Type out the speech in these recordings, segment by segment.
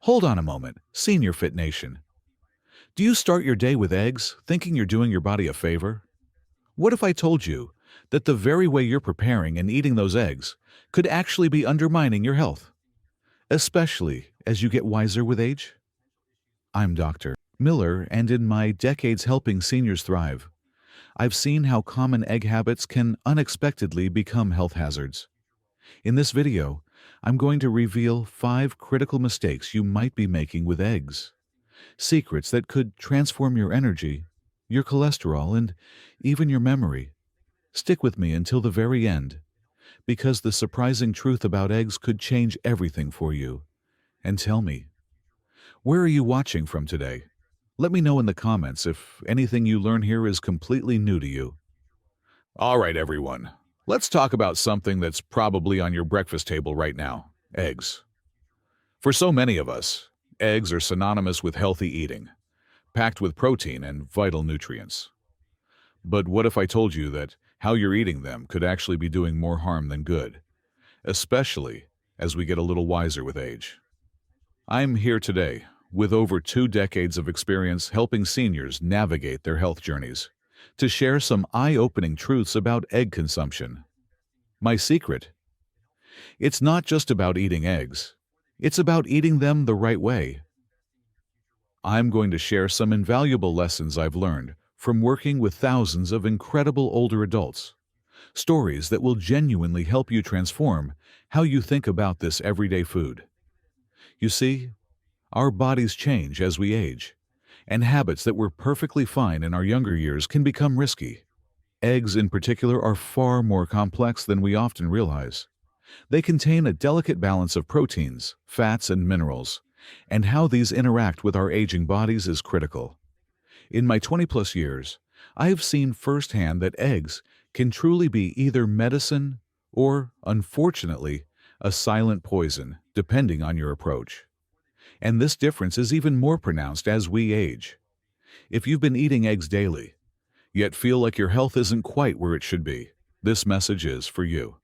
Hold on a moment, Senior Fit Nation. Do you start your day with eggs, thinking you're doing your body a favor? What if I told you that the very way you're preparing and eating those eggs could actually be undermining your health, especially as you get wiser with age? I'm Dr. Miller, and in my decades helping seniors thrive, I've seen how common egg habits can unexpectedly become health hazards. In this video, I'm going to reveal 5 critical mistakes you might be making with eggs. Secrets that could transform your energy, your cholesterol, and even your memory. Stick with me until the very end, because the surprising truth about eggs could change everything for you. And tell me, where are you watching from today? Let me know in the comments if anything you learn here is completely new to you. All right, everyone. Let's talk about something that's probably on your breakfast table right now: eggs. For so many of us, eggs are synonymous with healthy eating, packed with protein and vital nutrients. But what if I told you that how you're eating them could actually be doing more harm than good, especially as we get a little wiser with age? I'm here today with over 2 decades of experience helping seniors navigate their health journeys to share some eye-opening truths about egg consumption. My secret? It's not just about eating eggs. It's about eating them the right way. I'm going to share some invaluable lessons I've learned from working with thousands of incredible older adults. Stories that will genuinely help you transform how you think about this everyday food. You see, our bodies change as we age, and habits that were perfectly fine in our younger years can become risky. Eggs in particular are far more complex than we often realize. They contain a delicate balance of proteins, fats, and minerals, and how these interact with our aging bodies is critical. In my 20-plus years, I have seen firsthand that eggs can truly be either medicine or, unfortunately, a silent poison, depending on your approach. And this difference is even more pronounced as we age. If you've been eating eggs daily, yet feel like your health isn't quite where it should be, this message is for you.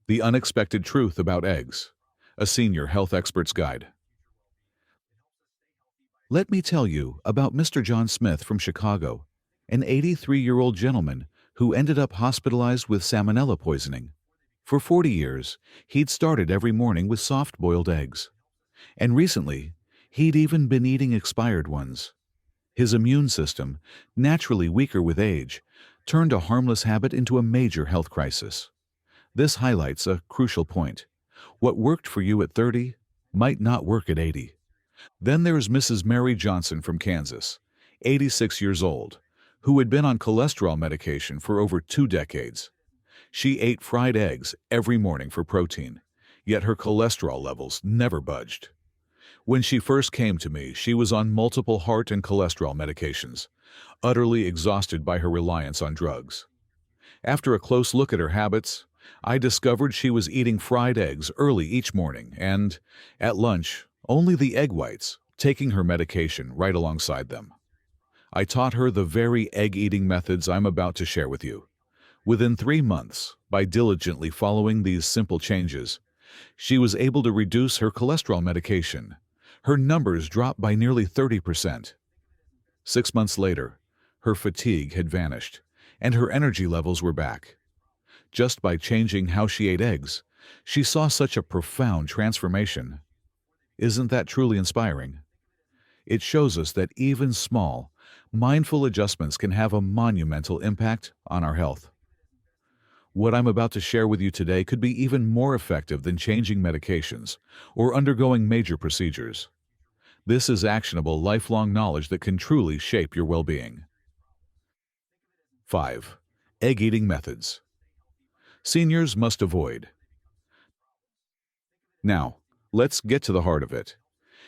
The unexpected truth about eggs, a senior health expert's guide. Let me tell you about Mr. John Smith from Chicago, an 83-year-old gentleman who ended up hospitalized with salmonella poisoning. For 40 years, he'd started every morning with soft-boiled eggs. And recently, he'd even been eating expired ones. His immune system, naturally weaker with age, turned a harmless habit into a major health crisis. This highlights a crucial point. What worked for you at 30 might not work at 80. Then there's Mrs. Mary Johnson from Kansas, 86 years old, who had been on cholesterol medication for over 2 decades. She ate fried eggs every morning for protein, yet her cholesterol levels never budged. When she first came to me, she was on multiple heart and cholesterol medications, utterly exhausted by her reliance on drugs. After a close look at her habits, I discovered she was eating fried eggs early each morning and, at lunch, only the egg whites, taking her medication right alongside them. I taught her the very egg-eating methods I'm about to share with you. Within 3 months, by diligently following these simple changes, she was able to reduce her cholesterol medication. Her numbers dropped by nearly 30%. 6 months later, her fatigue had vanished, and her energy levels were back. Just by changing how she ate eggs, she saw such a profound transformation. Isn't that truly inspiring? It shows us that even small, mindful adjustments can have a monumental impact on our health. What I'm about to share with you today could be even more effective than changing medications or undergoing major procedures. This is actionable, lifelong knowledge that can truly shape your well-being. 5. Egg-eating methods seniors must avoid. Now, let's get to the heart of it.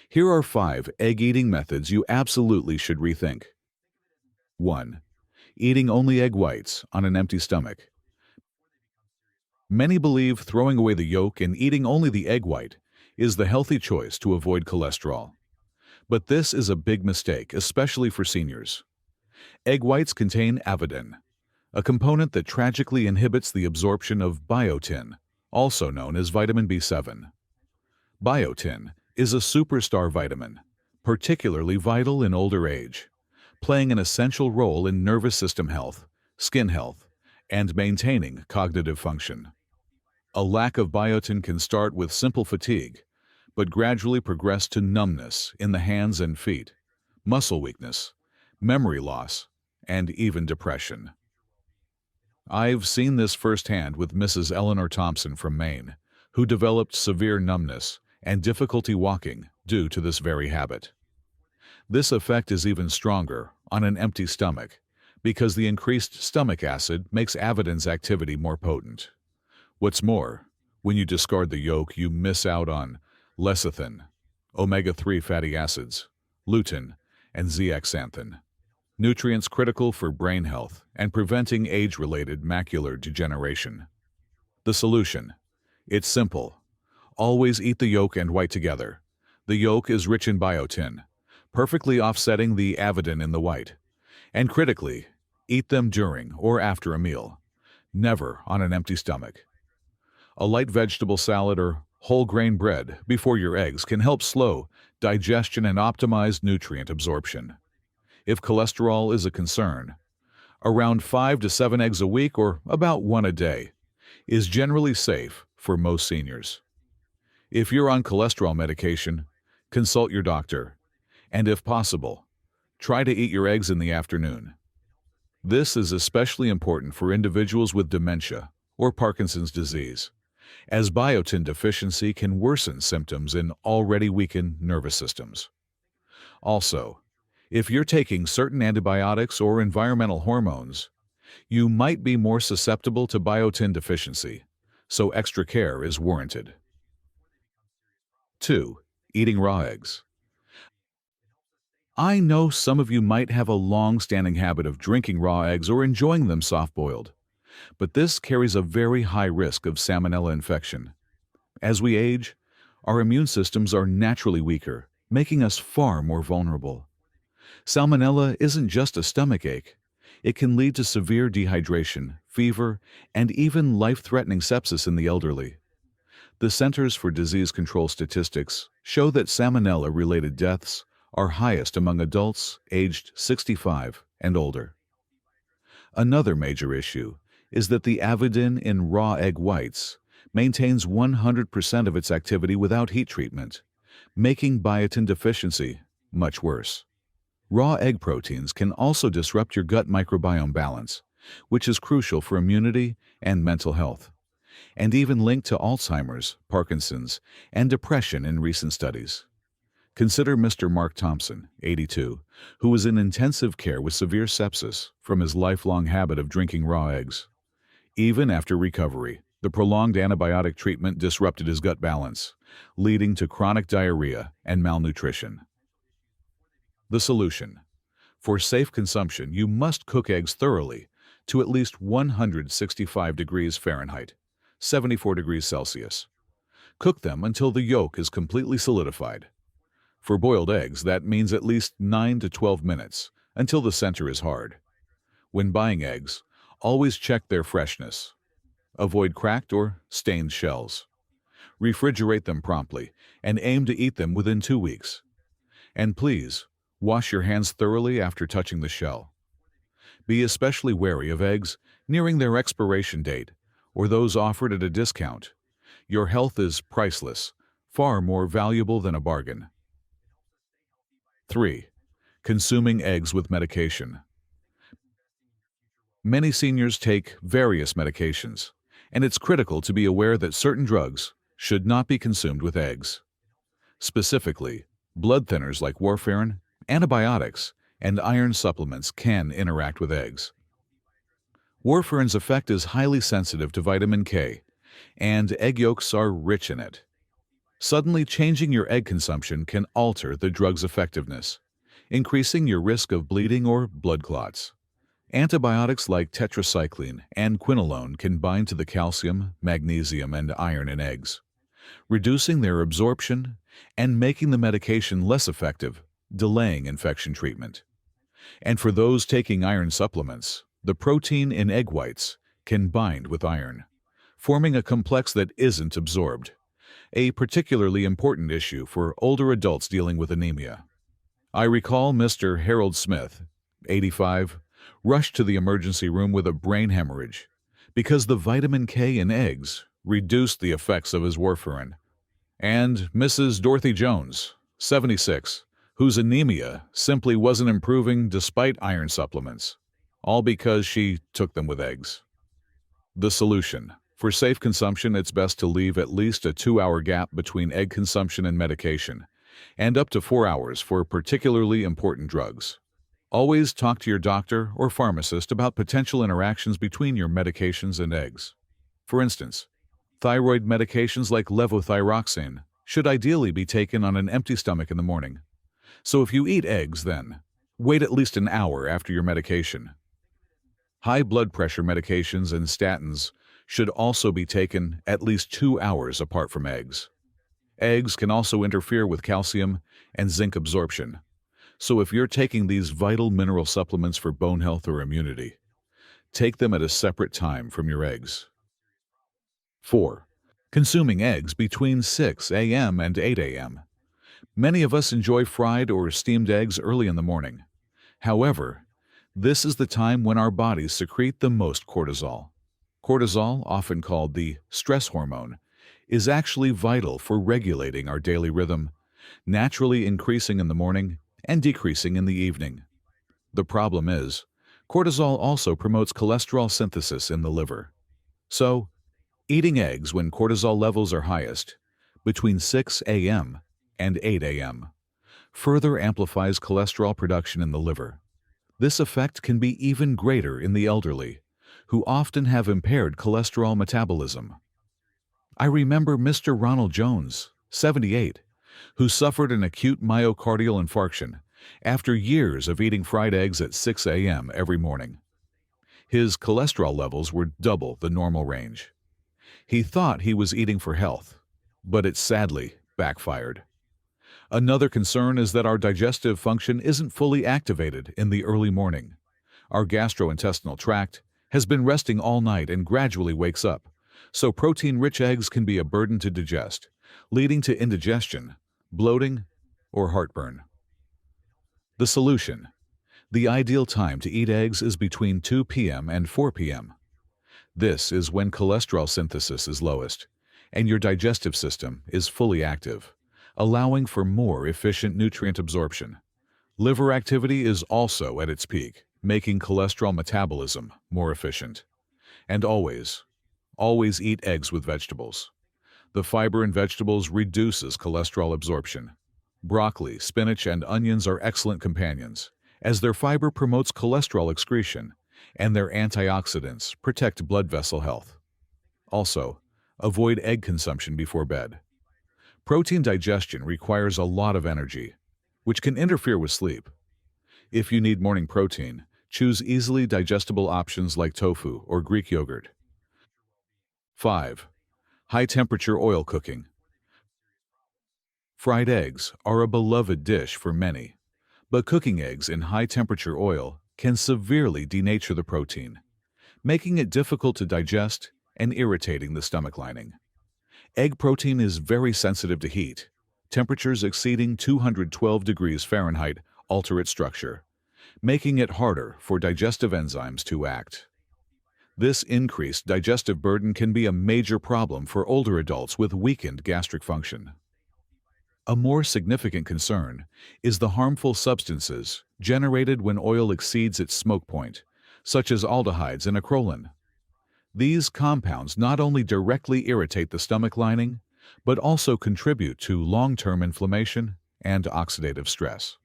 Here are 5 egg-eating methods you absolutely should rethink. 1. Eating only egg whites on an empty stomach. Many believe throwing away the yolk and eating only the egg white is the healthy choice to avoid cholesterol. But this is a big mistake, especially for seniors. Egg whites contain avidin, a component that tragically inhibits the absorption of biotin, also known as vitamin B7. Biotin is a superstar vitamin, particularly vital in older age, playing an essential role in nervous system health, skin health, and maintaining cognitive function. A lack of biotin can start with simple fatigue, but gradually progress to numbness in the hands and feet, muscle weakness, memory loss, and even depression. I've seen this firsthand with Mrs. Eleanor Thompson from Maine, who developed severe numbness and difficulty walking due to this very habit. This effect is even stronger on an empty stomach because the increased stomach acid makes Avidin's activity more potent. What's more, when you discard the yolk, you miss out on lecithin, omega-3 fatty acids, lutein, and zeaxanthin, nutrients critical for brain health and preventing age-related macular degeneration. The solution? It's simple. Always eat the yolk and white together. The yolk is rich in biotin, perfectly offsetting the avidin in the white. And critically, eat them during or after a meal, never on an empty stomach. A light vegetable salad or whole grain bread before your eggs can help slow digestion and optimize nutrient absorption. If cholesterol is a concern, around 5 to 7 eggs a week or about 1 a day is generally safe for most seniors. If you're on cholesterol medication, consult your doctor, and if possible, try to eat your eggs in the afternoon. This is especially important for individuals with dementia or Parkinson's disease, as biotin deficiency can worsen symptoms in already weakened nervous systems. Also, if you're taking certain antibiotics or environmental hormones, you might be more susceptible to biotin deficiency, so extra care is warranted. 2. Eating raw eggs. I know some of you might have a long-standing habit of drinking raw eggs or enjoying them soft-boiled, but this carries a very high risk of salmonella infection. As we age, our immune systems are naturally weaker, making us far more vulnerable. Salmonella isn't just a stomach ache. It can lead to severe dehydration, fever, and even life-threatening sepsis in the elderly. The Centers for Disease Control statistics show that salmonella-related deaths are highest among adults aged 65 and older. Another major issue is that the avidin in raw egg whites maintains 100% of its activity without heat treatment, making biotin deficiency much worse. Raw egg proteins can also disrupt your gut microbiome balance, which is crucial for immunity and mental health, and even linked to Alzheimer's, Parkinson's, and depression in recent studies. Consider Mr. Mark Thompson, 82, who was in intensive care with severe sepsis from his lifelong habit of drinking raw eggs. Even after recovery, the prolonged antibiotic treatment disrupted his gut balance, leading to chronic diarrhea and malnutrition. The solution: for safe consumption, you must cook eggs thoroughly to at least 165 degrees Fahrenheit, 74 degrees Celsius. Cook them until the yolk is completely solidified. For boiled eggs, that means at least 9 to 12 minutes until the center is hard. When buying eggs, always check their freshness. Avoid cracked or stained shells. Refrigerate them promptly and aim to eat them within 2 weeks. And please, wash your hands thoroughly after touching the shell. Be especially wary of eggs nearing their expiration date or those offered at a discount. Your health is priceless, far more valuable than a bargain. 3. Consuming eggs with medication. Many seniors take various medications, and it's critical to be aware that certain drugs should not be consumed with eggs. Specifically, blood thinners like warfarin, antibiotics, and iron supplements can interact with eggs. Warfarin's effect is highly sensitive to vitamin K, and egg yolks are rich in it. Suddenly changing your egg consumption can alter the drug's effectiveness, increasing your risk of bleeding or blood clots. Antibiotics like tetracycline and quinolone can bind to the calcium, magnesium, and iron in eggs, reducing their absorption and making the medication less effective, delaying infection treatment. And for those taking iron supplements, the protein in egg whites can bind with iron, forming a complex that isn't absorbed, a particularly important issue for older adults dealing with anemia. I recall Mr. Harold Smith, 85, rushed to the emergency room with a brain hemorrhage because the vitamin K in eggs reduced the effects of his warfarin, and Mrs. Dorothy Jones, 76, whose anemia simply wasn't improving despite iron supplements, all because she took them with eggs. The solution: for safe consumption, it's best to leave at least a 2-hour gap between egg consumption and medication, and up to 4 hours for particularly important drugs. Always talk to your doctor or pharmacist about potential interactions between your medications and eggs. For instance, thyroid medications like levothyroxine should ideally be taken on an empty stomach in the morning. So if you eat eggs, then wait at least an hour after your medication. High blood pressure medications and statins should also be taken at least 2 hours apart from eggs. Eggs can also interfere with calcium and zinc absorption. So if you're taking these vital mineral supplements for bone health or immunity, take them at a separate time from your eggs. 4. Consuming eggs between 6 a.m. and 8 a.m. Many of us enjoy fried or steamed eggs early in the morning. However, this is the time when our bodies secrete the most cortisol. Cortisol, often called the stress hormone, is actually vital for regulating our daily rhythm, naturally increasing in the morning and decreasing in the evening. The problem is, cortisol also promotes cholesterol synthesis in the liver. So, eating eggs when cortisol levels are highest, between 6 a.m. and 8 a.m., further amplifies cholesterol production in the liver. This effect can be even greater in the elderly, who often have impaired cholesterol metabolism. I remember Mr. Ronald Jones, 78, who suffered an acute myocardial infarction after years of eating fried eggs at 6 a.m. every morning. His cholesterol levels were double the normal range. He thought he was eating for health, but it sadly backfired. Another concern is that our digestive function isn't fully activated in the early morning. Our gastrointestinal tract has been resting all night and gradually wakes up, so protein-rich eggs can be a burden to digest, leading to indigestion, bloating, or heartburn. The solution: the ideal time to eat eggs is between 2 p.m. and 4 p.m. This is when cholesterol synthesis is lowest and your digestive system is fully active, allowing for more efficient nutrient absorption. Liver activity is also at its peak, making cholesterol metabolism more efficient. And always eat eggs with vegetables. The fiber in vegetables reduces cholesterol absorption. Broccoli, spinach, and onions are excellent companions, as their fiber promotes cholesterol excretion, and their antioxidants protect blood vessel health. Also, avoid egg consumption before bed. Protein digestion requires a lot of energy, which can interfere with sleep. If you need morning protein, choose easily digestible options like tofu or Greek yogurt. 5. High-temperature oil cooking. Fried eggs are a beloved dish for many, but cooking eggs in high-temperature oil can severely denature the protein, making it difficult to digest and irritating the stomach lining. Egg protein is very sensitive to heat. Temperatures exceeding 212 degrees Fahrenheit alter its structure, making it harder for digestive enzymes to act. This increased digestive burden can be a major problem for older adults with weakened gastric function. A more significant concern is the harmful substances generated when oil exceeds its smoke point, such as aldehydes and acrolein. These compounds not only directly irritate the stomach lining, but also contribute to long-term inflammation and oxidative stress.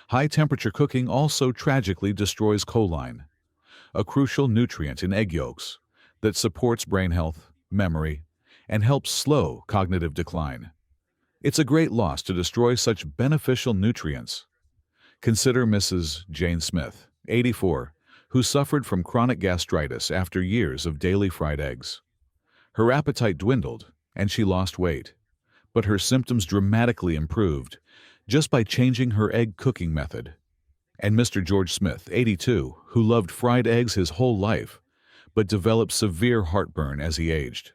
High-temperature cooking also tragically destroys choline, a crucial nutrient in egg yolks that supports brain health, memory, and helps slow cognitive decline. It's a great loss to destroy such beneficial nutrients. Consider Mrs. Jane Smith, 84, who suffered from chronic gastritis after years of daily fried eggs. Her appetite dwindled and she lost weight, but her symptoms dramatically improved just by changing her egg cooking method. And Mr. George Smith, 82, who loved fried eggs his whole life, but developed severe heartburn as he aged.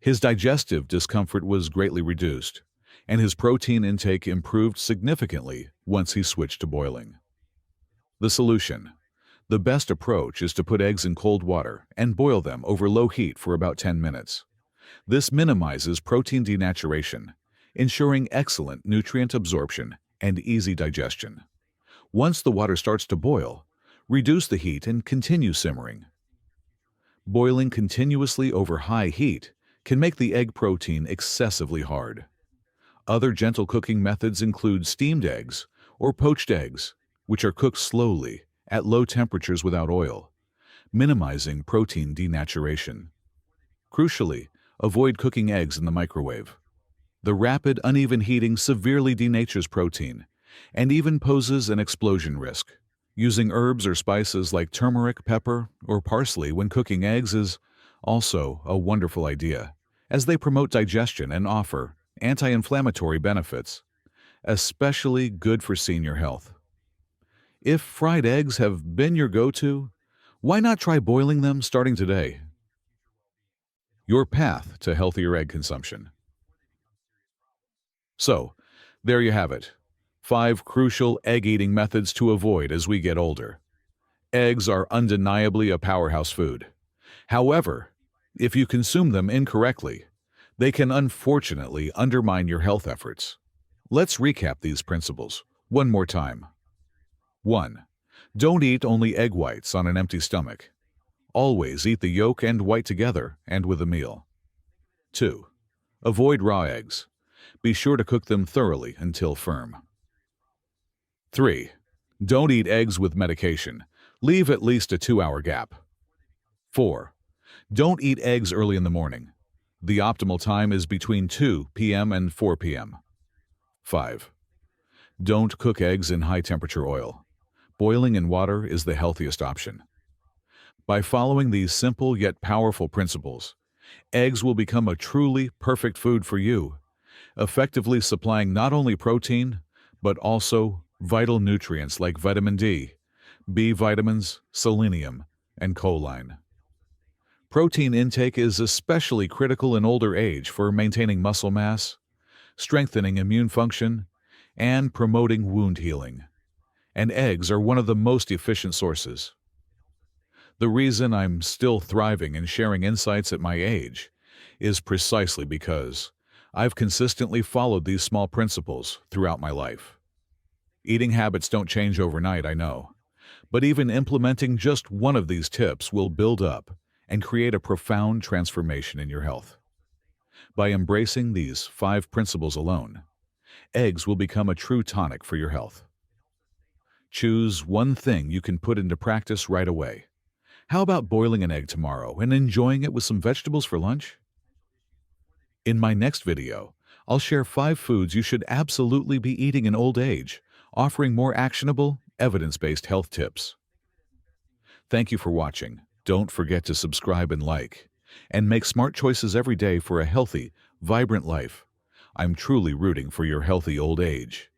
His digestive discomfort was greatly reduced, and his protein intake improved significantly once he switched to boiling. The solution: the best approach is to put eggs in cold water and boil them over low heat for about 10 minutes. This minimizes protein denaturation, ensuring excellent nutrient absorption and easy digestion. Once the water starts to boil, reduce the heat and continue simmering. Boiling continuously over high heat can make the egg protein excessively hard. Other gentle cooking methods include steamed eggs or poached eggs, which are cooked slowly at low temperatures without oil, minimizing protein denaturation. Crucially, avoid cooking eggs in the microwave. The rapid, uneven heating severely denatures protein and even poses an explosion risk. Using herbs or spices like turmeric, pepper, or parsley when cooking eggs is also a wonderful idea, as they promote digestion and offer anti-inflammatory benefits, especially good for senior health. If fried eggs have been your go-to, why not try boiling them starting today? Your path to healthier egg consumption. So, there you have it. 5 crucial egg-eating methods to avoid as we get older. Eggs are undeniably a powerhouse food. However, if you consume them incorrectly, they can unfortunately undermine your health efforts. Let's recap these principles one more time. 1. Don't eat only egg whites on an empty stomach. Always eat the yolk and white together and with a meal. 2. Avoid raw eggs. Be sure to cook them thoroughly until firm. 3. Don't eat eggs with medication. Leave at least a 2-hour gap. 4. Don't eat eggs early in the morning. The optimal time is between 2 p.m. and 4 p.m. 5. Don't cook eggs in high-temperature oil. Boiling in water is the healthiest option. By following these simple yet powerful principles, eggs will become a truly perfect food for you, effectively supplying not only protein, but also vital nutrients like vitamin D, B vitamins, selenium, and choline. Protein intake is especially critical in older age for maintaining muscle mass, strengthening immune function, and promoting wound healing. And eggs are one of the most efficient sources. The reason I'm still thriving and sharing insights at my age is precisely because I've consistently followed these small principles throughout my life. Eating habits don't change overnight, I know, but even implementing just one of these tips will build up and create a profound transformation in your health. By embracing these 5 principles alone, eggs will become a true tonic for your health. Choose one thing you can put into practice right away. How about boiling an egg tomorrow and enjoying it with some vegetables for lunch? In my next video, I'll share 5 foods you should absolutely be eating in old age, offering more actionable, evidence-based health tips. Thank you for watching. Don't forget to subscribe and like, and make smart choices every day for a healthy, vibrant life. I'm truly rooting for your healthy old age.